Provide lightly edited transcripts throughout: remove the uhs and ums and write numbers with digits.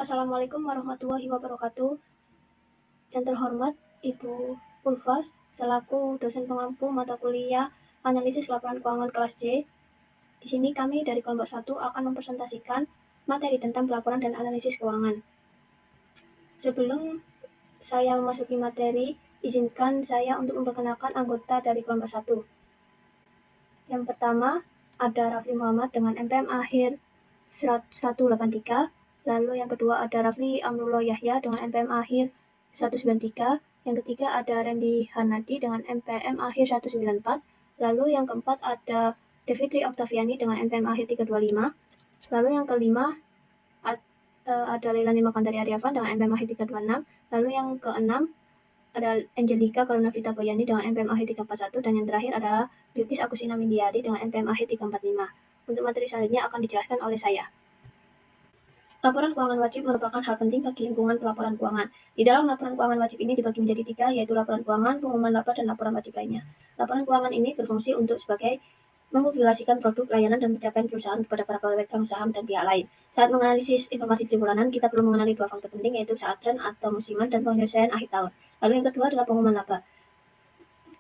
Assalamualaikum warahmatullahi wabarakatuh. Yang terhormat Ibu Ulfas, selaku dosen pengampu mata kuliah Analisis Laporan Keuangan kelas C. Di sini kami dari kelompok 1 akan mempresentasikan materi tentang pelaporan dan analisis keuangan. Sebelum saya memasuki materi, izinkan saya untuk memperkenalkan anggota dari kelompok 1. Yang pertama, ada Rafli Muhammad dengan MPM akhir 183. Lalu yang kedua ada Rafli Amrullah Yahya dengan MPM akhir 193. Yang ketiga ada Randy Hanadi dengan MPM akhir 194. Lalu yang keempat ada Devitri Oktaviani dengan MPM akhir 325. Lalu yang kelima ada Leilani Makandari Aryavan dengan MPM akhir 326. Lalu yang keenam ada Angelika Karuna Vita Boyani dengan MPM akhir 341, dan yang terakhir adalah Bilqis Agustina Mindiari dengan MPM akhir 345. Untuk materi selanjutnya akan dijelaskan oleh saya. Laporan keuangan wajib merupakan hal penting bagi lingkungan pelaporan keuangan. Di dalam laporan keuangan wajib ini dibagi menjadi 3, yaitu laporan keuangan, pengumuman laba, dan laporan wajib lainnya. Laporan keuangan ini berfungsi untuk sebagai mempublikasikan produk, layanan, dan pencapaian perusahaan kepada para pemegang saham dan pihak lain. Saat menganalisis informasi tribulanan, kita perlu mengenali 2 faktor penting, yaitu saat tren atau musiman dan penyelesaian akhir tahun. Lalu yang kedua adalah pengumuman laba.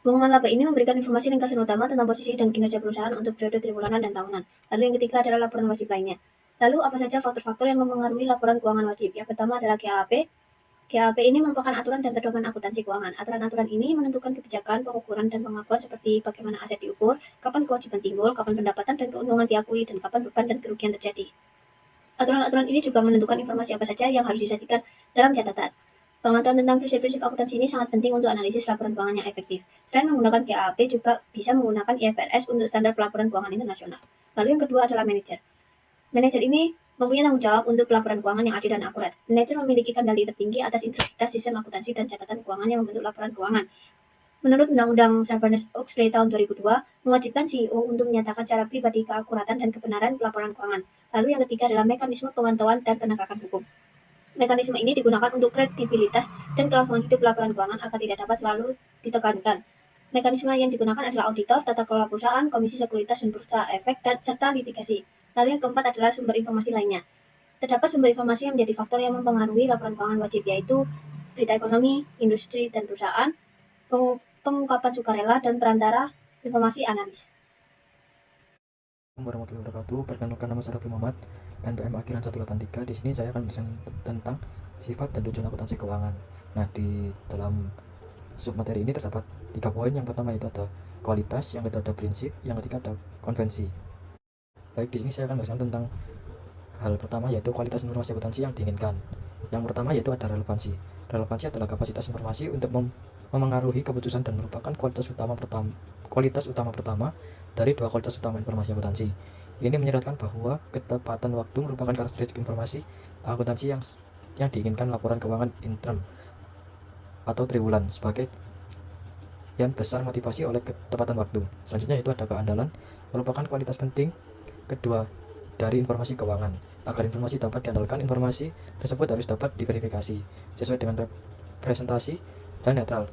Pengumuman laba ini memberikan informasi ringkasan utama tentang posisi dan kinerja perusahaan untuk periode tribulanan dan tahunan. Lalu yang ketiga adalah laporan wajib lainnya. Lalu apa saja faktor-faktor yang mempengaruhi laporan keuangan wajib? Yang pertama adalah GAAP. GAAP ini merupakan aturan dan pedoman akuntansi keuangan. Aturan-aturan ini menentukan kebijakan, pengukuran, dan pengakuan seperti bagaimana aset diukur, kapan kewajiban timbul, kapan pendapatan dan keuntungan diakui, dan kapan beban dan kerugian terjadi. Aturan-aturan ini juga menentukan informasi apa saja yang harus disajikan dalam catatan. Pengetahuan tentang prinsip-prinsip akuntansi ini sangat penting untuk analisis laporan keuangan yang efektif. Selain menggunakan GAAP, juga bisa menggunakan IFRS untuk standar pelaporan keuangan internasional. Lalu yang kedua adalah manajer. Manajer ini mempunyai tanggung jawab untuk pelaporan keuangan yang adil dan akurat. Manajer memiliki kendali tertinggi atas integritas sistem akuntansi dan catatan keuangan yang membentuk laporan keuangan. Menurut Undang-Undang Sarbanes-Oxley tahun 2002, mewajibkan CEO untuk menyatakan secara pribadi keakuratan dan kebenaran pelaporan keuangan. Lalu yang ketiga adalah mekanisme pemantauan dan penegakan hukum. Mekanisme ini digunakan untuk kredibilitas dan kelangsungan hidup laporan keuangan agar tidak dapat selalu ditekankan. Mekanisme yang digunakan adalah auditor, tata kelola perusahaan, komisi sekuritas dan bursa efek, serta litigasi. Lalu yang keempat adalah sumber informasi lainnya. Terdapat sumber informasi yang menjadi faktor yang mempengaruhi laporan keuangan wajib, yaitu berita ekonomi, industri dan perusahaan, pengungkapan sukarela, dan perantara informasi analis. Warahmatullahi wabarakatuh. Perkenalkan, nama saya Rafli Muhammad, NPM akhiran 183. Di sini saya akan menjelaskan tentang sifat dan tujuan akuntansi keuangan. Nah, di dalam submateri ini terdapat 3 poin. Yang pertama itu ada kualitas, yang kedua ada prinsip, yang ketiga ada konvensi. Baik, di sini saya akan menjelaskan tentang hal pertama, yaitu kualitas informasi akuntansi yang diinginkan. Yang pertama yaitu ada relevansi. Relevansi adalah kapasitas informasi untuk memengaruhi keputusan dan merupakan kualitas utama pertama dari 2 kualitas utama informasi akuntansi. Ini menyeratkan bahwa ketepatan waktu merupakan karakteristik informasi akuntansi yang diinginkan laporan keuangan interim atau triwulan sebagai yang besar motivasi oleh ketepatan waktu. Selanjutnya itu ada keandalan, merupakan kualitas penting kedua dari informasi keuangan. Agar informasi dapat diandalkan, informasi tersebut harus dapat diverifikasi sesuai dengan representasi dan netral.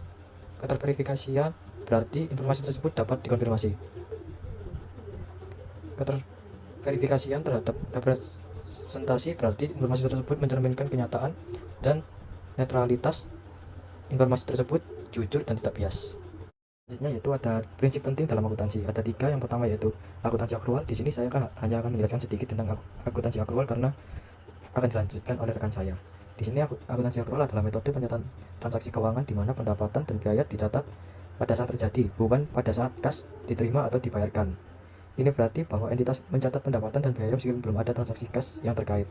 Keterverifikasian berarti informasi tersebut dapat dikonfirmasi. Keterverifikasian terhadap representasi berarti informasi tersebut mencerminkan kenyataan dan netralitas informasi tersebut jujur dan tidak bias. Selanjutnya yaitu ada prinsip penting dalam akuntansi. Ada 3. Yang pertama yaitu akuntansi akrual. Di sini saya hanya akan menjelaskan sedikit tentang akuntansi akrual karena akan dilanjutkan oleh rekan saya. Di sini akuntansi akrual adalah metode pencatatan transaksi keuangan di mana pendapatan dan biaya dicatat pada saat terjadi, bukan pada saat kas diterima atau dibayarkan. Ini berarti bahwa entitas mencatat pendapatan dan biaya meskipun belum ada transaksi kas yang terkait.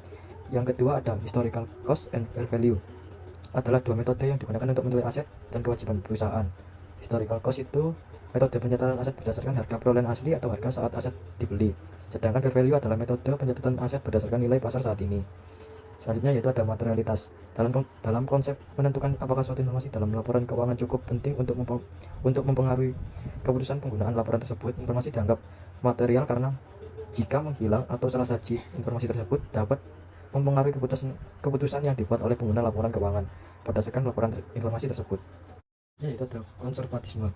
Yang kedua ada historical cost and fair value. Adalah 2 metode yang digunakan untuk menilai aset dan kewajiban perusahaan. Historical cost itu metode pencatatan aset berdasarkan harga perolehan asli atau harga saat aset dibeli. Sedangkan fair value adalah metode pencatatan aset berdasarkan nilai pasar saat ini. Selanjutnya yaitu ada materialitas. Dalam konsep menentukan apakah suatu informasi dalam laporan keuangan cukup penting untuk mempengaruhi keputusan penggunaan laporan tersebut. Informasi dianggap material karena jika menghilang atau salah satu informasi tersebut dapat mempengaruhi keputusan yang dibuat oleh pengguna laporan keuangan berdasarkan laporan informasi tersebut. Yaitu ada konservatisme.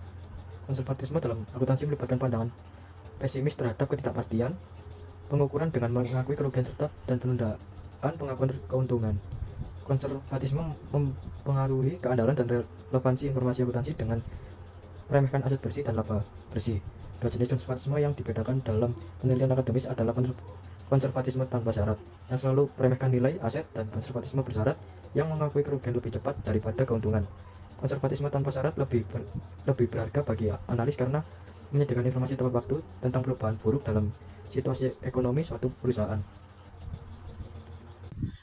Konservatisme dalam akuntansi melibatkan pandangan pesimis terhadap ketidakpastian, pengukuran dengan mengakui kerugian serta dan penundaan pengakuan keuntungan. Konservatisme mempengaruhi keandalan dan relevansi informasi akuntansi dengan meremehkan aset bersih dan laba bersih. Dua jenis konservatisme yang dibedakan dalam penelitian akademis adalah konservatisme tanpa syarat, yang selalu meremehkan nilai aset, dan konservatisme bersyarat, yang mengakui kerugian lebih cepat daripada keuntungan. Konservatisme tanpa syarat lebih berharga bagi analis karena menyediakan informasi tepat waktu tentang perubahan buruk dalam situasi ekonomi suatu perusahaan.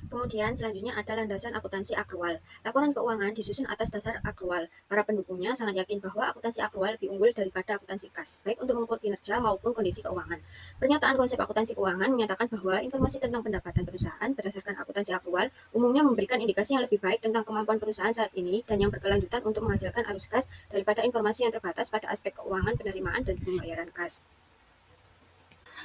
Kemudian selanjutnya ada landasan akuntansi akrual. Laporan keuangan disusun atas dasar akrual. Para pendukungnya sangat yakin bahwa akuntansi akrual lebih unggul daripada akuntansi kas, baik untuk mengukur kinerja maupun kondisi keuangan. Pernyataan konsep akuntansi keuangan menyatakan bahwa informasi tentang pendapatan perusahaan berdasarkan akuntansi akrual umumnya memberikan indikasi yang lebih baik tentang kemampuan perusahaan saat ini dan yang berkelanjutan untuk menghasilkan arus kas daripada informasi yang terbatas pada aspek keuangan, penerimaan, dan pembayaran kas.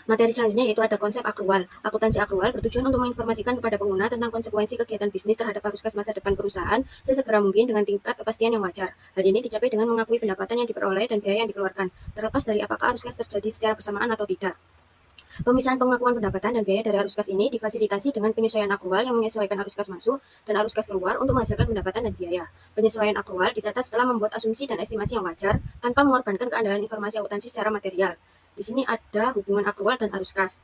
Materi selanjutnya yaitu ada konsep akrual. Akuntansi akrual bertujuan untuk menginformasikan kepada pengguna tentang konsekuensi kegiatan bisnis terhadap arus kas masa depan perusahaan sesegera mungkin dengan tingkat kepastian yang wajar. Hal ini dicapai dengan mengakui pendapatan yang diperoleh dan biaya yang dikeluarkan, terlepas dari apakah arus kas terjadi secara bersamaan atau tidak. Pemisahan pengakuan pendapatan dan biaya dari arus kas ini difasilitasi dengan penyesuaian akrual yang menyesuaikan arus kas masuk dan arus kas keluar untuk menghasilkan pendapatan dan biaya. Penyesuaian akrual dicatat setelah membuat asumsi dan estimasi yang wajar tanpa mengorbankan keandalan informasi akuntansi secara material. Di sini ada hubungan akrual dan arus kas.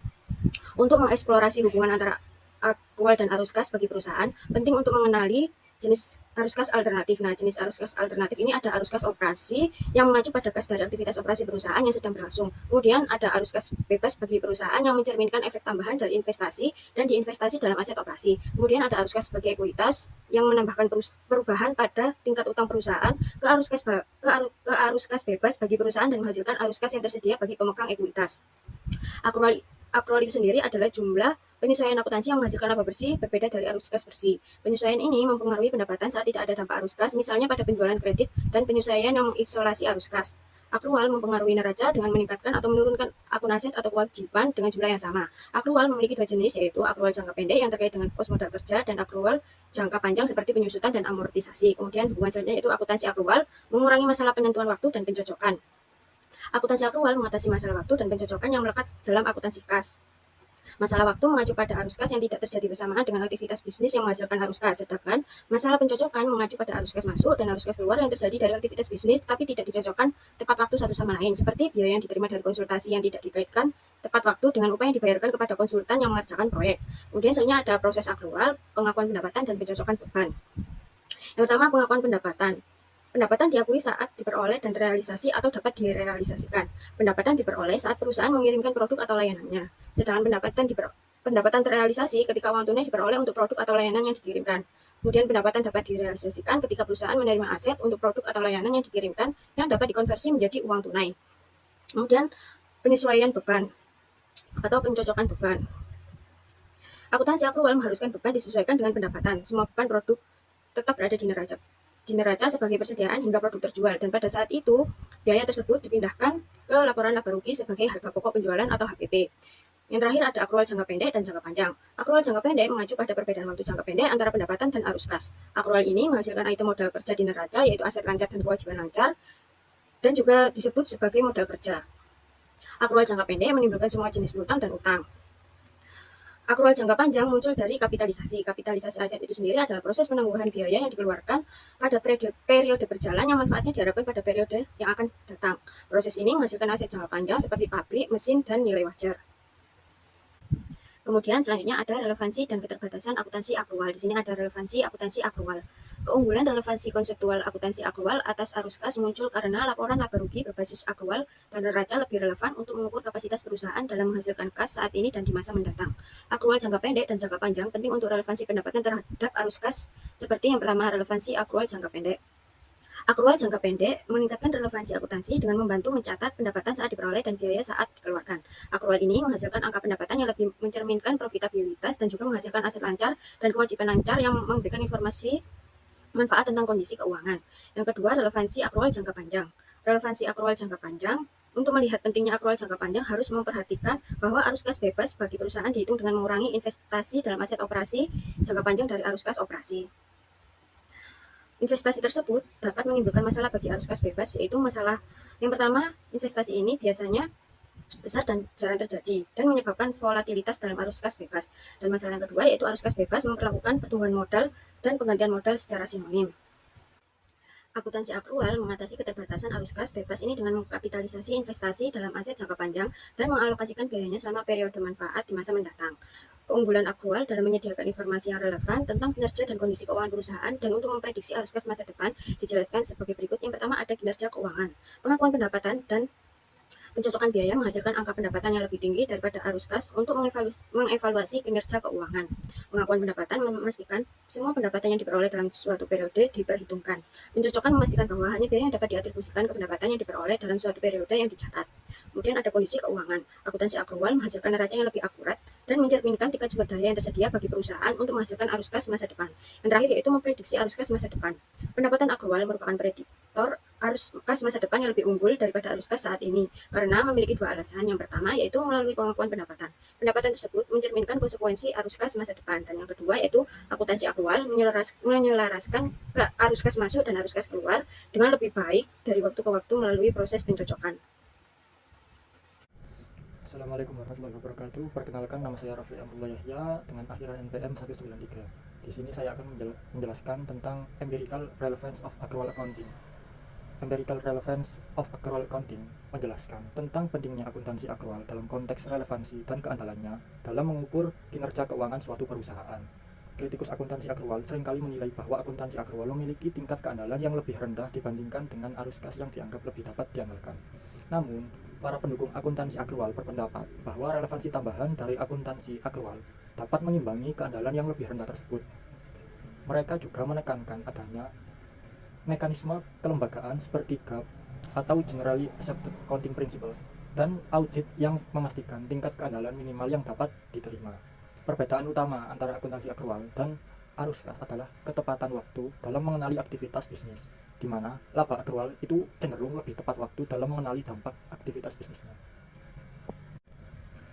Untuk mengeksplorasi hubungan antara akrual dan arus kas bagi perusahaan, penting untuk mengenali jenis arus kas alternatif. Nah, jenis arus kas alternatif ini ada arus kas operasi yang mengacu pada kas dari aktivitas operasi perusahaan yang sedang berlangsung. Kemudian ada arus kas bebas bagi perusahaan yang mencerminkan efek tambahan dari investasi dan diinvestasi dalam aset operasi. Kemudian ada arus kas bagi ekuitas yang menambahkan perubahan pada tingkat utang perusahaan ke arus kas bebas bagi perusahaan dan menghasilkan arus kas yang tersedia bagi pemegang ekuitas. Akrual itu sendiri adalah jumlah penyesuaian akuntansi yang menghasilkan laba bersih berbeda dari arus kas bersih. Penyesuaian ini mempengaruhi pendapatan saat tidak ada dampak arus kas, misalnya pada penjualan kredit, dan penyesuaian yang mengisolasi arus kas. Akrual mempengaruhi neraca dengan meningkatkan atau menurunkan akun aset atau kewajiban dengan jumlah yang sama. Akrual memiliki dua jenis, yaitu akrual jangka pendek yang terkait dengan pos modal kerja dan akrual jangka panjang seperti penyusutan dan amortisasi. Kemudian hubungan selanjutnya yaitu akuntansi akrual mengurangi masalah penentuan waktu dan pencocokan. Akuntansi akrual mengatasi masalah waktu dan pencocokan yang melekat dalam akuntansi kas. Masalah waktu mengacu pada arus kas yang tidak terjadi bersamaan dengan aktivitas bisnis yang menghasilkan arus kas, sedangkan masalah pencocokan mengacu pada arus kas masuk dan arus kas keluar yang terjadi dari aktivitas bisnis tapi tidak dicocokkan tepat waktu satu sama lain, seperti biaya yang diterima dari konsultasi yang tidak dikaitkan tepat waktu dengan upah yang dibayarkan kepada konsultan yang mengerjakan proyek. Kemudian selanjutnya ada proses akrual, pengakuan pendapatan, dan pencocokan beban. Yang pertama, pengakuan pendapatan. Pendapatan diakui saat diperoleh dan terrealisasi atau dapat direalisasikan. Pendapatan diperoleh saat perusahaan mengirimkan produk atau layanannya. Sedangkan pendapatan terrealisasi ketika uang tunai diperoleh untuk produk atau layanan yang dikirimkan. Kemudian pendapatan dapat direalisasikan ketika perusahaan menerima aset untuk produk atau layanan yang dikirimkan yang dapat dikonversi menjadi uang tunai. Kemudian penyesuaian beban atau pencocokan beban. Akuntansi akrual mengharuskan beban disesuaikan dengan pendapatan. Semua beban produk tetap berada di neraca sebagai persediaan hingga produk terjual, dan pada saat itu biaya tersebut dipindahkan ke laporan laba rugi sebagai harga pokok penjualan atau HPP. Yang terakhir ada akrual jangka pendek dan jangka panjang. Akrual jangka pendek mengacu pada perbedaan waktu jangka pendek antara pendapatan dan arus kas. Akrual ini menghasilkan item modal kerja di neraca, yaitu aset lancar dan kewajiban lancar, dan juga disebut sebagai modal kerja. Akrual jangka pendek menimbulkan semua jenis piutang dan utang. Akrual jangka panjang muncul dari kapitalisasi. Kapitalisasi aset itu sendiri adalah proses penangguhan biaya yang dikeluarkan pada periode berjalan yang manfaatnya diharapkan pada periode yang akan datang. Proses ini menghasilkan aset jangka panjang seperti pabrik, mesin, dan nilai wajar. Kemudian selanjutnya ada relevansi dan keterbatasan akuntansi akrual. Di sini ada relevansi akuntansi akrual. Keunggulan relevansi konseptual akuntansi akrual atas arus kas muncul karena laporan laba rugi berbasis akrual dan neraca lebih relevan untuk mengukur kapasitas perusahaan dalam menghasilkan kas saat ini dan di masa mendatang. Akrual jangka pendek dan jangka panjang penting untuk relevansi pendapatan terhadap arus kas, seperti yang pertama relevansi akrual jangka pendek. Akrual jangka pendek meningkatkan relevansi akuntansi dengan membantu mencatat pendapatan saat diperoleh dan biaya saat dikeluarkan. Akrual ini menghasilkan angka pendapatan yang lebih mencerminkan profitabilitas dan juga menghasilkan aset lancar dan kewajiban lancar yang memberikan informasi manfaat tentang kondisi keuangan. Yang kedua, relevansi akrual jangka panjang. Relevansi akrual jangka panjang, untuk melihat pentingnya akrual jangka panjang harus memperhatikan bahwa arus kas bebas bagi perusahaan dihitung dengan mengurangi investasi dalam aset operasi jangka panjang dari arus kas operasi. Investasi tersebut dapat menimbulkan masalah bagi arus kas bebas, yaitu masalah yang pertama, investasi ini biasanya besar dan jarang terjadi dan menyebabkan volatilitas dalam arus kas bebas. Dan masalah yang kedua yaitu arus kas bebas memperlakukan pertumbuhan modal dan penggantian modal secara sinonim. Akuntansi akrual mengatasi keterbatasan arus kas bebas ini dengan mengkapitalisasi investasi dalam aset jangka panjang dan mengalokasikan biayanya selama periode manfaat di masa mendatang. Keunggulan akrual dalam menyediakan informasi yang relevan tentang kinerja dan kondisi keuangan perusahaan dan untuk memprediksi arus kas masa depan dijelaskan sebagai berikut. Yang pertama ada kinerja keuangan, pengakuan pendapatan dan pencocokan biaya menghasilkan angka pendapatan yang lebih tinggi daripada arus kas untuk mengevaluasi kinerja keuangan. Pengakuan pendapatan memastikan semua pendapatan yang diperoleh dalam suatu periode diperhitungkan. Pencocokan memastikan bahwa hanya biaya yang dapat diatribusikan ke pendapatan yang diperoleh dalam suatu periode yang dicatat. Kemudian ada kondisi keuangan. Akuntansi akrual menghasilkan neraca yang lebih akurat dan mencerminkan tingkat sumber daya yang tersedia bagi perusahaan untuk menghasilkan arus kas masa depan. Yang terakhir yaitu memprediksi arus kas masa depan. Pendapatan akrual merupakan prediktor arus kas masa depan yang lebih unggul daripada arus kas saat ini karena memiliki dua alasan. Yang pertama yaitu melalui pengakuan pendapatan. Pendapatan tersebut mencerminkan konsekuensi arus kas masa depan. Dan yang kedua yaitu akuntansi akrual menyelaraskan ke arus kas masuk dan arus kas keluar dengan lebih baik dari waktu ke waktu melalui proses pencocokan. Assalamualaikum warahmatullahi wabarakatuh. Perkenalkan, nama saya Raffi Amrullah Yahya dengan akhiran NPM 193. Di sini saya akan menjelaskan tentang empirical relevance of accrual accounting. Empirical relevance of accrual accounting menjelaskan tentang pentingnya akuntansi akrual dalam konteks relevansi dan keandalannya dalam mengukur kinerja keuangan suatu perusahaan. Kritikus akuntansi akrual seringkali menilai bahwa akuntansi akrual memiliki tingkat keandalan yang lebih rendah dibandingkan dengan arus kas yang dianggap lebih dapat diandalkan. Namun, para pendukung akuntansi akrual berpendapat bahwa relevansi tambahan dari akuntansi akrual dapat mengimbangi keandalan yang lebih rendah tersebut. Mereka juga menekankan adanya mekanisme kelembagaan seperti GAAP atau Generally Accepted Accounting Principles dan audit yang memastikan tingkat keandalan minimal yang dapat diterima. Perbedaan utama antara akuntansi akrual dan arus kas adalah ketepatan waktu dalam mengenali aktivitas bisnis, di mana laba akrual itu cenderung lebih tepat waktu dalam mengenali dampak aktivitas bisnisnya.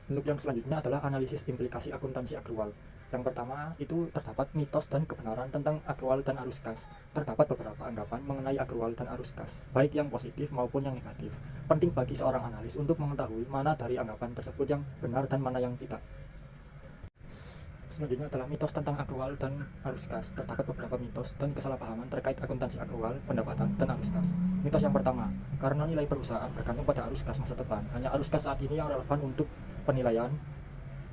Bentuk yang selanjutnya adalah analisis implikasi akuntansi akrual. Yang pertama itu terdapat mitos dan kebenaran tentang akrual dan arus kas. Terdapat beberapa anggapan mengenai akrual dan arus kas, baik yang positif maupun yang negatif. Penting bagi seorang analis untuk mengetahui mana dari anggapan tersebut yang benar dan mana yang tidak. Selanjutnya adalah mitos tentang akrual dan arus kas. Terdapat beberapa mitos dan kesalahpahaman terkait akuntansi akrual, pendapatan, dan arus kas. Mitos yang pertama, karena nilai perusahaan bergantung pada arus kas masa depan, hanya arus kas saat ini yang relevan untuk penilaian.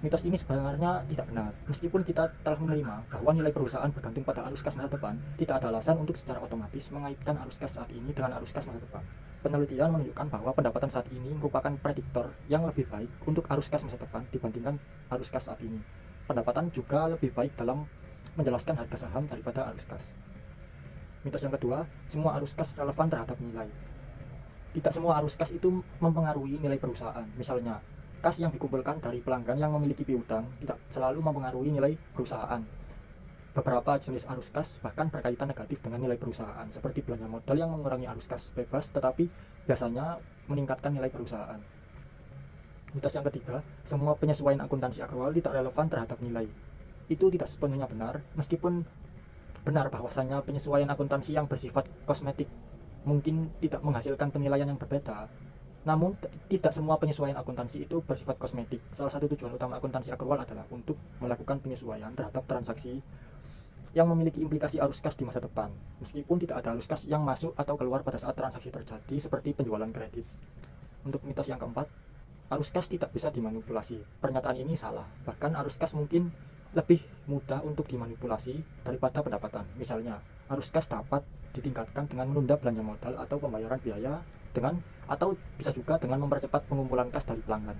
Mitos ini sebenarnya tidak benar. Meskipun kita telah menerima bahwa nilai perusahaan bergantung pada arus kas masa depan, tidak ada alasan untuk secara otomatis mengaitkan arus kas saat ini dengan arus kas masa depan. Penelitian menunjukkan bahwa pendapatan saat ini merupakan prediktor yang lebih baik untuk arus kas masa depan dibandingkan arus kas saat ini. Pendapatan juga lebih baik dalam menjelaskan harga saham daripada arus kas. Mitos yang kedua, semua arus kas relevan terhadap nilai. Tidak semua arus kas itu mempengaruhi nilai perusahaan. Misalnya, kas yang dikumpulkan dari pelanggan yang memiliki piutang tidak selalu mempengaruhi nilai perusahaan. Beberapa jenis arus kas bahkan berkaitan negatif dengan nilai perusahaan, seperti belanja modal yang mengurangi arus kas bebas tetapi biasanya meningkatkan nilai perusahaan. Mitos yang ketiga, semua penyesuaian akuntansi akrual tidak relevan terhadap nilai. Itu tidak sepenuhnya benar, meskipun benar bahwasanya penyesuaian akuntansi yang bersifat kosmetik mungkin tidak menghasilkan penilaian yang berbeda. Namun, tidak semua penyesuaian akuntansi itu bersifat kosmetik. Salah satu tujuan utama akuntansi akrual adalah untuk melakukan penyesuaian terhadap transaksi yang memiliki implikasi arus kas di masa depan, meskipun tidak ada arus kas yang masuk atau keluar pada saat transaksi terjadi, seperti penjualan kredit. Untuk mitos yang keempat, arus kas tidak bisa dimanipulasi. Pernyataan ini salah. Bahkan arus kas mungkin lebih mudah untuk dimanipulasi daripada pendapatan. Misalnya, arus kas dapat ditingkatkan dengan menunda belanja modal atau pembayaran biaya atau bisa juga dengan mempercepat pengumpulan kas dari pelanggan.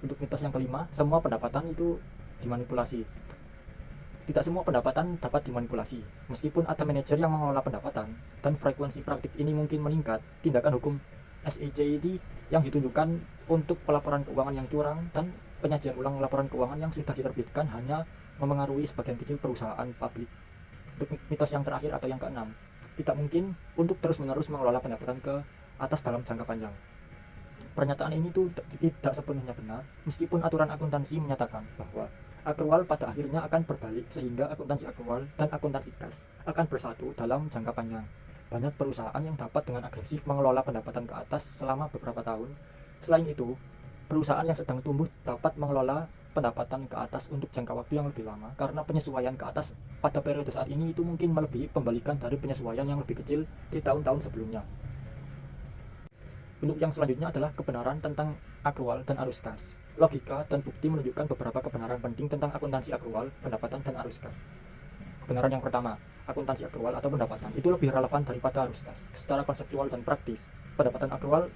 Untuk mitos yang kelima, semua pendapatan itu dimanipulasi. Tidak semua pendapatan dapat dimanipulasi. Meskipun ada manajer yang mengelola pendapatan dan frekuensi praktik ini mungkin meningkat, tindakan hukum SEC yang ditunjukkan untuk pelaporan keuangan yang curang dan penyajian ulang laporan keuangan yang sudah diterbitkan hanya mempengaruhi sebagian kecil perusahaan publik. Untuk mitos yang terakhir atau yang keenam, tidak mungkin untuk terus-menerus mengelola pendapatan ke atas dalam jangka panjang. Pernyataan ini tuh tidak sepenuhnya benar, meskipun aturan akuntansi menyatakan bahwa akrual pada akhirnya akan berbalik sehingga akuntansi akrual dan akuntansi kas akan bersatu dalam jangka panjang. Banyak perusahaan yang dapat dengan agresif mengelola pendapatan ke atas selama beberapa tahun. Selain itu, Perusahaan yang sedang tumbuh dapat mengelola pendapatan ke atas untuk jangka waktu yang lebih lama karena penyesuaian ke atas pada periode saat ini itu mungkin melebihi pembalikan dari penyesuaian yang lebih kecil di tahun-tahun sebelumnya. Untuk yang selanjutnya adalah kebenaran tentang akrual dan arus kas. Logika dan bukti menunjukkan beberapa kebenaran penting tentang akuntansi akrual, pendapatan, dan arus kas. Kebenaran yang pertama, akuntansi akrual atau pendapatan itu lebih relevan daripada arus kas. Secara konseptual dan praktis, pendapatan akrual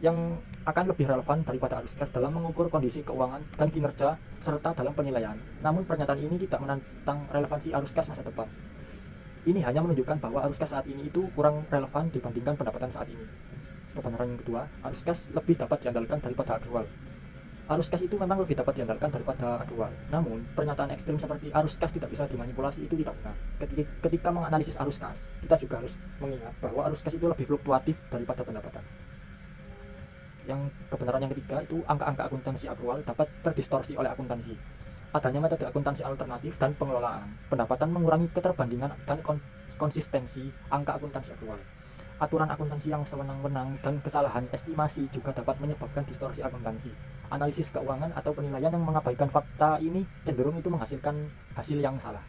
yang akan lebih relevan daripada arus kas dalam mengukur kondisi keuangan dan kinerja serta dalam penilaian. Namun pernyataan ini tidak menantang relevansi arus kas masa depan. Ini hanya menunjukkan bahwa arus kas saat ini itu kurang relevan dibandingkan pendapatan saat ini. Kebenaran yang kedua, arus kas lebih dapat diandalkan daripada akrual. Arus kas itu memang lebih dapat diandalkan daripada akrual. Namun, pernyataan ekstrim seperti arus kas tidak bisa dimanipulasi itu tidak benar. Ketika menganalisis arus kas, kita juga harus mengingat bahwa arus kas itu lebih fluktuatif daripada pendapatan. Yang kebenaran yang ketiga itu angka-angka akuntansi akrual dapat terdistorsi oleh akuntansi. Adanya metode akuntansi alternatif dan pengelolaan pendapatan mengurangi keterbandingan dan konsistensi angka akuntansi akrual. Aturan akuntansi yang sewenang-wenang dan kesalahan estimasi juga dapat menyebabkan distorsi akuntansi. Analisis keuangan atau penilaian yang mengabaikan fakta ini cenderung itu menghasilkan hasil yang salah.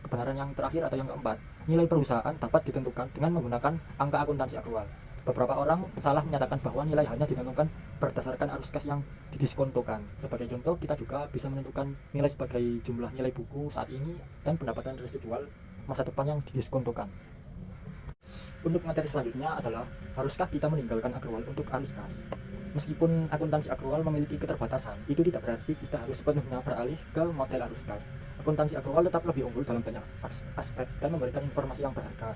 Kebenaran yang terakhir atau yang keempat, nilai perusahaan dapat ditentukan dengan menggunakan angka akuntansi akrual. Beberapa orang salah menyatakan bahwa nilai hanya ditentukan berdasarkan arus kas yang didiskontokan. Sebagai contoh, kita juga bisa menentukan nilai sebagai jumlah nilai buku saat ini dan pendapatan residual masa depan yang didiskontokan. Untuk materi selanjutnya adalah, haruskah kita meninggalkan akrual untuk arus kas? Meskipun akuntansi akrual memiliki keterbatasan, itu tidak berarti kita harus sepenuhnya beralih ke model arus kas. Akuntansi akrual tetap lebih unggul dalam banyak aspek dan memberikan informasi yang berharga.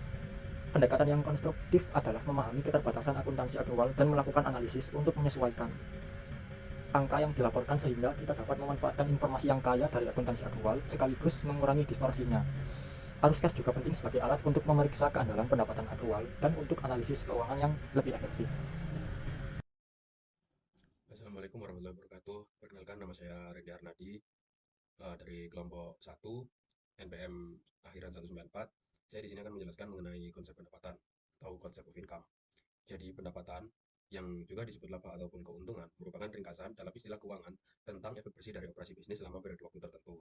Pendekatan yang konstruktif adalah memahami keterbatasan akuntansi akrual dan melakukan analisis untuk menyesuaikan angka yang dilaporkan sehingga kita dapat memanfaatkan informasi yang kaya dari akuntansi akrual sekaligus mengurangi distorsinya. Arus kas juga penting sebagai alat untuk memeriksa keandalan pendapatan akrual dan untuk analisis keuangan yang lebih efektif. Assalamualaikum warahmatullahi wabarakatuh. Perkenalkan, nama saya Redi Arnadi dari kelompok 1 NPM akhiran 194. Saya di sini akan menjelaskan mengenai konsep pendapatan atau konsep of income. Jadi pendapatan yang juga disebut laba ataupun keuntungan merupakan ringkasan dalam istilah keuangan tentang efek bersih dari operasi bisnis selama periode waktu tertentu.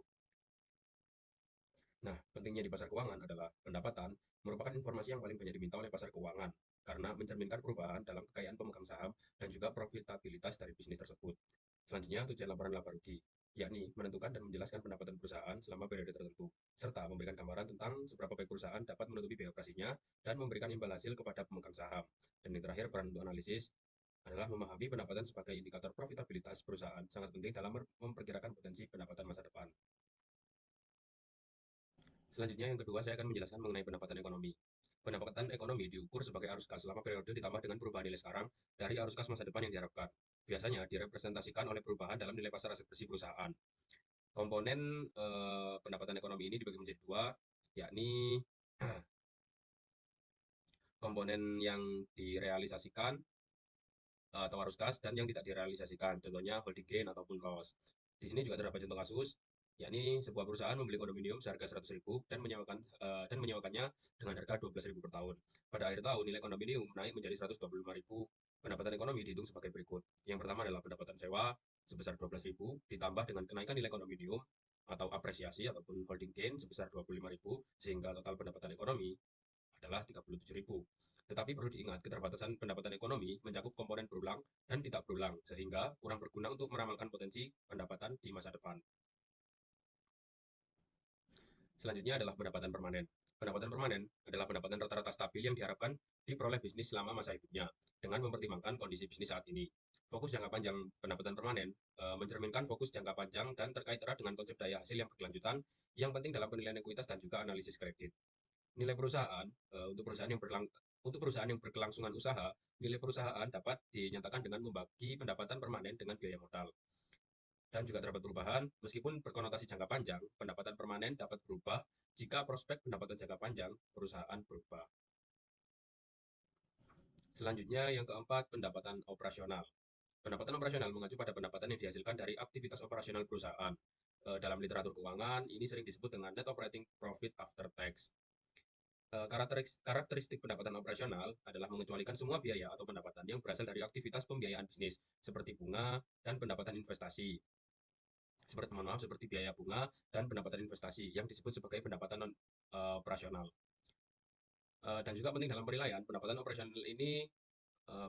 Nah, pentingnya di pasar keuangan adalah pendapatan merupakan informasi yang paling banyak diminta oleh pasar keuangan karena mencerminkan perubahan dalam kekayaan pemegang saham dan juga profitabilitas dari bisnis tersebut. Selanjutnya, tujuan laporan laba rugi, yakni menentukan dan menjelaskan pendapatan perusahaan selama periode tertentu, serta memberikan gambaran tentang seberapa baik perusahaan dapat menutupi biaya operasinya dan memberikan imbal hasil kepada pemegang saham. Dan yang terakhir, peran untuk analisis adalah memahami pendapatan sebagai indikator profitabilitas perusahaan sangat penting dalam memperkirakan potensi pendapatan masa depan. Selanjutnya yang kedua, saya akan menjelaskan mengenai pendapatan ekonomi. Pendapatan ekonomi diukur sebagai arus kas selama periode ditambah dengan perubahan nilai sekarang dari arus kas masa depan yang diharapkan. Biasanya direpresentasikan oleh perubahan dalam nilai pasar aset bersih perusahaan. Komponen pendapatan ekonomi ini dibagi menjadi dua, yakni komponen yang direalisasikan atau arus kas dan yang tidak direalisasikan. Contohnya holding gain ataupun loss. Di sini juga terdapat contoh kasus, yakni sebuah perusahaan membeli kondominium seharga 100.000 dan menyewakannya dengan harga 12.000 per tahun. Pada akhir tahun nilai kondominium naik menjadi 125.000. Pendapatan ekonomi dihitung sebagai berikut. Yang pertama adalah pendapatan sewa sebesar 12.000 ditambah dengan kenaikan nilai kondominium atau apresiasi ataupun holding gain sebesar 25.000 sehingga total pendapatan ekonomi adalah 37.000. Tetapi perlu diingat, keterbatasan pendapatan ekonomi mencakup komponen berulang dan tidak berulang, sehingga kurang berguna untuk meramalkan potensi pendapatan di masa depan. Selanjutnya adalah pendapatan permanen. Pendapatan permanen adalah pendapatan rata-rata stabil yang diharapkan diperoleh bisnis selama masa hidupnya, dengan mempertimbangkan kondisi bisnis saat ini. Fokus jangka panjang pendapatan permanen mencerminkan fokus jangka panjang dan terkait erat dengan konsep daya hasil yang berkelanjutan, yang penting dalam penilaian ekuitas dan juga analisis kredit. Nilai perusahaan untuk perusahaan yang berkelangsungan usaha, nilai perusahaan dapat dinyatakan dengan membagi pendapatan permanen dengan biaya modal. Dan juga terdapat perubahan, meskipun berkonotasi jangka panjang, pendapatan permanen dapat berubah jika prospek pendapatan jangka panjang perusahaan berubah. Selanjutnya yang keempat, pendapatan operasional. Pendapatan operasional mengacu pada pendapatan yang dihasilkan dari aktivitas operasional perusahaan. Dalam literatur keuangan, ini sering disebut dengan net operating profit after tax. Karakteristik pendapatan operasional adalah mengecualikan semua biaya atau pendapatan yang berasal dari aktivitas pembiayaan bisnis, seperti bunga dan pendapatan investasi. Seperti biaya bunga dan pendapatan investasi yang disebut sebagai pendapatan non operasional. Dan juga penting dalam penilaian, pendapatan operasional ini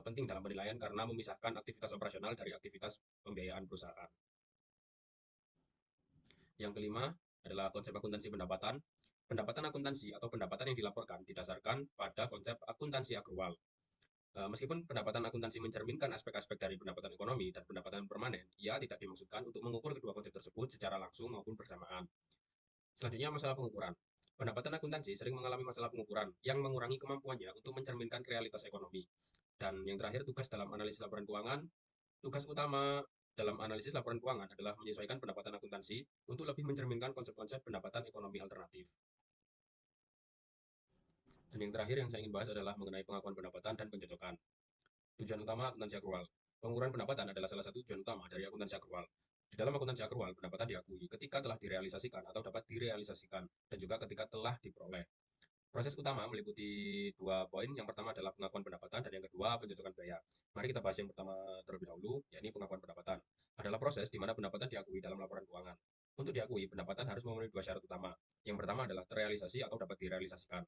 penting dalam penilaian karena memisahkan aktivitas operasional dari aktivitas pembiayaan perusahaan. Yang kelima adalah konsep akuntansi pendapatan. Pendapatan akuntansi atau pendapatan yang dilaporkan didasarkan pada konsep akuntansi akrual. Meskipun pendapatan akuntansi mencerminkan aspek-aspek dari pendapatan ekonomi dan pendapatan permanen, ia tidak dimaksudkan untuk mengukur kedua konsep tersebut secara langsung maupun bersamaan. Selanjutnya, masalah pengukuran. Pendapatan akuntansi sering mengalami masalah pengukuran yang mengurangi kemampuannya untuk mencerminkan realitas ekonomi. Dan yang terakhir, tugas utama dalam analisis laporan keuangan adalah menyesuaikan pendapatan akuntansi untuk lebih mencerminkan konsep-konsep pendapatan ekonomi alternatif. Dan yang terakhir yang saya ingin bahas adalah mengenai pengakuan pendapatan dan pencocokan. Tujuan utama akuntansi akrual. Pengukuran pendapatan adalah salah satu tujuan utama dari akuntansi akrual. Di dalam akuntansi akrual, pendapatan diakui ketika telah direalisasikan atau dapat direalisasikan, dan juga ketika telah diperoleh. Proses utama meliputi 2 poin. Yang pertama adalah pengakuan pendapatan dan yang kedua pencocokan biaya. Mari kita bahas yang pertama terlebih dahulu, yakni pengakuan pendapatan. Adalah proses di mana pendapatan diakui dalam laporan keuangan. Untuk diakui, pendapatan harus memenuhi 2 syarat utama. Yang pertama adalah terrealisasi atau dapat direalisasikan,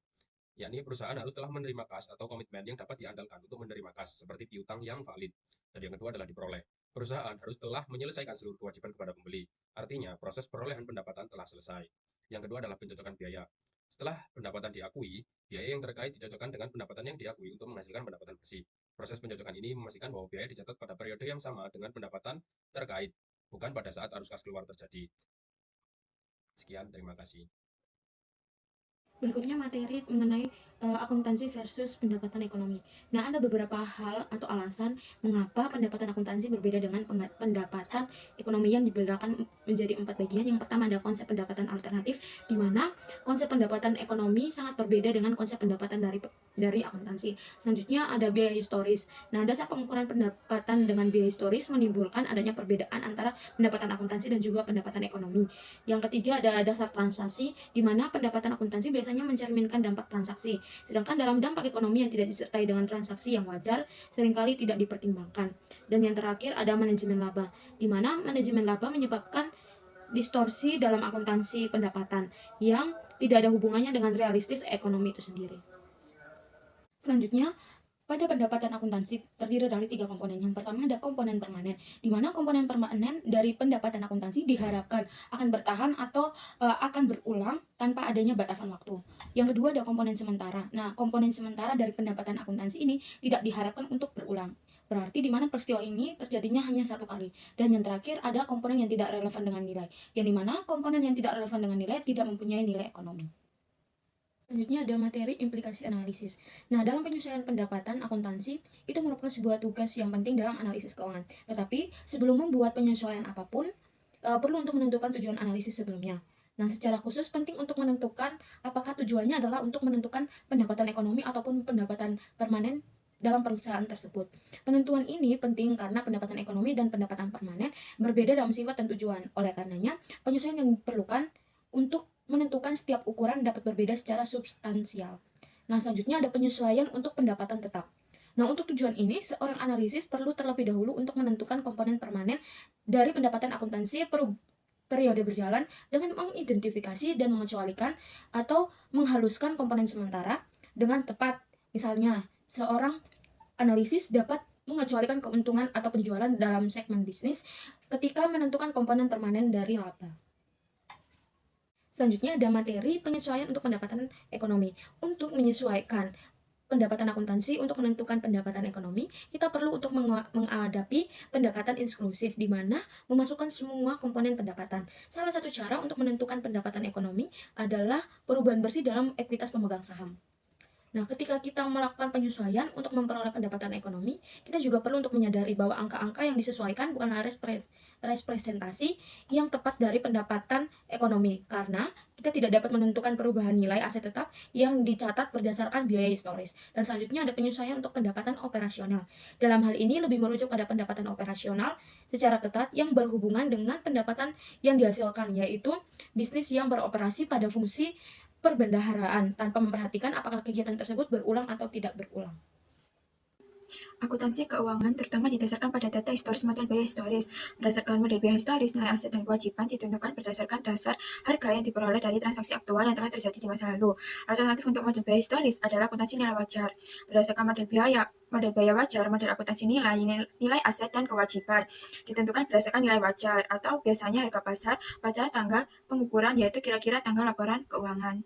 yakni perusahaan harus telah menerima kas atau komitmen yang dapat diandalkan untuk menerima kas, seperti piutang yang valid. Dan yang kedua adalah diperoleh. Perusahaan harus telah menyelesaikan seluruh kewajiban kepada pembeli. Artinya, proses perolehan pendapatan telah selesai. Yang kedua adalah pencocokan biaya. Setelah pendapatan diakui, biaya yang terkait dicocokkan dengan pendapatan yang diakui untuk menghasilkan pendapatan bersih. Proses pencocokan ini memastikan bahwa biaya dicatat pada periode yang sama dengan pendapatan terkait, bukan pada saat arus kas keluar terjadi. Sekian, terima kasih. Berikutnya materi mengenai akuntansi versus pendapatan ekonomi. Nah, ada beberapa hal atau alasan mengapa pendapatan akuntansi berbeda dengan pendapatan ekonomi yang dibedakan menjadi 4 bagian. Yang pertama ada konsep pendapatan alternatif, di mana konsep pendapatan ekonomi sangat berbeda dengan konsep pendapatan dari akuntansi. Selanjutnya ada biaya historis. Nah, dasar pengukuran pendapatan dengan biaya historis menimbulkan adanya perbedaan antara pendapatan akuntansi dan juga pendapatan ekonomi. Yang ketiga ada dasar transaksi, di mana pendapatan akuntansi biasanya mencerminkan dampak transaksi, sedangkan dalam dampak ekonomi yang tidak disertai dengan transaksi yang wajar seringkali tidak dipertimbangkan. Dan yang terakhir ada manajemen laba, di mana manajemen laba menyebabkan distorsi dalam akuntansi pendapatan yang tidak ada hubungannya dengan realistis ekonomi itu sendiri. Selanjutnya, pada pendapatan akuntansi terdiri dari 3 komponen. Yang pertama ada komponen permanen, di mana komponen permanen dari pendapatan akuntansi diharapkan akan bertahan atau akan berulang tanpa adanya batasan waktu. Yang kedua ada komponen sementara. Nah, komponen sementara dari pendapatan akuntansi ini tidak diharapkan untuk berulang. Berarti di mana peristiwa ini terjadinya hanya 1 kali. Dan yang terakhir ada komponen yang tidak relevan dengan nilai, yang dimana komponen yang tidak relevan dengan nilai tidak mempunyai nilai ekonomi. Selanjutnya ada materi implikasi analisis. Nah, dalam penyesuaian pendapatan akuntansi, itu merupakan sebuah tugas yang penting dalam analisis keuangan. Tetapi, sebelum membuat penyesuaian apapun, perlu untuk menentukan tujuan analisis sebelumnya. Nah, secara khusus penting untuk menentukan apakah tujuannya adalah untuk menentukan pendapatan ekonomi ataupun pendapatan permanen dalam perusahaan tersebut. Penentuan ini penting karena pendapatan ekonomi dan pendapatan permanen berbeda dalam sifat dan tujuan. Oleh karenanya, penyesuaian yang diperlukan untuk menentukan setiap ukuran dapat berbeda secara substansial. Nah, selanjutnya ada penyesuaian untuk pendapatan tetap. Nah, untuk tujuan ini, seorang analisis perlu terlebih dahulu untuk menentukan komponen permanen dari pendapatan akuntansi periode berjalan dengan mengidentifikasi dan mengecualikan atau menghaluskan komponen sementara dengan tepat. Misalnya, seorang analisis dapat mengecualikan keuntungan atau penjualan dalam segmen bisnis ketika menentukan komponen permanen dari laba. Selanjutnya ada materi penyesuaian untuk pendapatan ekonomi. Untuk menyesuaikan pendapatan akuntansi untuk menentukan pendapatan ekonomi, kita perlu untuk menghadapi pendekatan inklusif, di mana memasukkan semua komponen pendapatan. Salah satu cara untuk menentukan pendapatan ekonomi adalah perubahan bersih dalam ekuitas pemegang saham. Nah, ketika kita melakukan penyesuaian untuk memperoleh pendapatan ekonomi, kita juga perlu untuk menyadari bahwa angka-angka yang disesuaikan bukanlah representasi yang tepat dari pendapatan ekonomi, karena kita tidak dapat menentukan perubahan nilai aset tetap yang dicatat berdasarkan biaya historis. Dan selanjutnya ada penyesuaian untuk pendapatan operasional. Dalam hal ini lebih merujuk pada pendapatan operasional secara ketat yang berhubungan dengan pendapatan yang dihasilkan, yaitu bisnis yang beroperasi pada fungsi perbendaharaan tanpa memperhatikan apakah kegiatan tersebut berulang atau tidak berulang. Akuntansi keuangan terutama didasarkan pada data historis model biaya historis. Berdasarkan model biaya historis, nilai aset dan kewajiban ditentukan berdasarkan dasar harga yang diperoleh dari transaksi aktual yang telah terjadi di masa lalu. Alternatif untuk model biaya historis adalah akuntansi nilai wajar. Berdasarkan model biaya wajar, model akuntansi nilai aset dan kewajiban ditentukan berdasarkan nilai wajar atau biasanya harga pasar pada tanggal pengukuran, yaitu kira-kira tanggal laporan keuangan.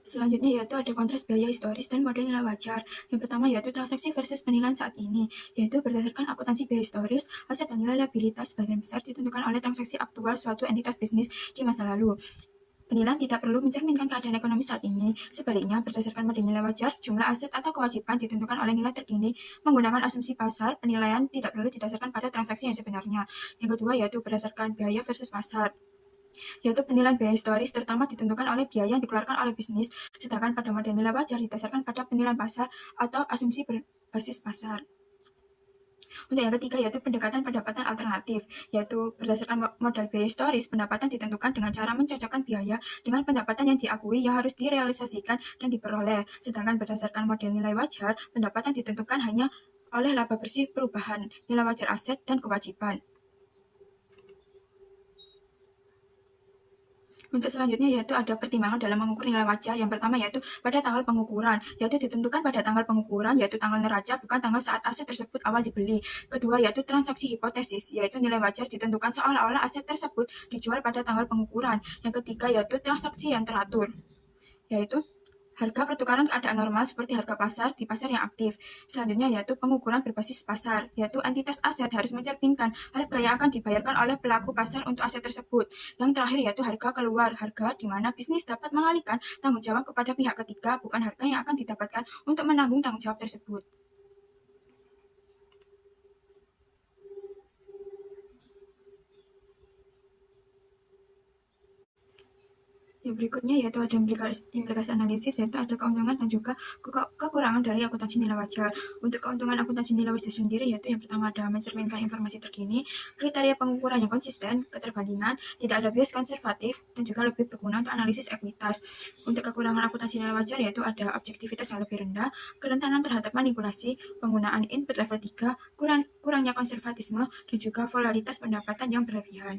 Selanjutnya yaitu ada kontras biaya historis dan model nilai wajar. Yang pertama yaitu transaksi versus penilaian saat ini, yaitu berdasarkan akuntansi biaya historis, aset dan nilai liabilitas sebagian besar ditentukan oleh transaksi aktual suatu entitas bisnis di masa lalu. Penilaian tidak perlu mencerminkan keadaan ekonomi saat ini. Sebaliknya, berdasarkan model nilai wajar, jumlah aset atau kewajiban ditentukan oleh nilai terkini menggunakan asumsi pasar. Penilaian tidak perlu didasarkan pada transaksi yang sebenarnya. Yang kedua yaitu berdasarkan biaya versus pasar, yaitu penilaian biaya historis terutama ditentukan oleh biaya yang dikeluarkan oleh bisnis, sedangkan pada model nilai wajar didasarkan pada penilaian pasar atau asumsi berbasis pasar. Untuk yang ketiga yaitu pendekatan pendapatan alternatif, yaitu berdasarkan model biaya historis, pendapatan ditentukan dengan cara mencocokkan biaya dengan pendapatan yang diakui yang harus direalisasikan dan diperoleh, sedangkan berdasarkan model nilai wajar, pendapatan ditentukan hanya oleh laba bersih perubahan, nilai wajar aset, dan kewajiban. Untuk selanjutnya yaitu ada pertimbangan dalam mengukur nilai wajar. Yang pertama yaitu pada tanggal pengukuran, yaitu ditentukan pada tanggal pengukuran, yaitu tanggal neraca, bukan tanggal saat aset tersebut awal dibeli. Kedua yaitu transaksi hipotesis, yaitu nilai wajar ditentukan seolah-olah aset tersebut dijual pada tanggal pengukuran. Yang ketiga yaitu transaksi yang teratur, yaitu harga pertukaran keadaan normal seperti harga pasar di pasar yang aktif. Selanjutnya yaitu pengukuran berbasis pasar, yaitu entitas aset harus mencerminkan harga yang akan dibayarkan oleh pelaku pasar untuk aset tersebut. Yang terakhir yaitu harga keluar, harga di mana bisnis dapat mengalihkan tanggung jawab kepada pihak ketiga, bukan harga yang akan didapatkan untuk menanggung tanggung jawab tersebut. Yang berikutnya yaitu ada implikasi analisis, yaitu ada keuntungan dan juga kekurangan dari akuntansi nilai wajar. Untuk keuntungan akuntansi nilai wajar sendiri yaitu yang pertama ada mencerminkan informasi terkini, kriteria pengukuran yang konsisten, keterbandingan, tidak ada bias konservatif, dan juga lebih berguna untuk analisis ekuitas. Untuk kekurangan akuntansi nilai wajar yaitu ada objektivitas yang lebih rendah, kerentanan terhadap manipulasi, penggunaan input level 3, kurangnya konservatisme, dan juga volatilitas pendapatan yang berlebihan.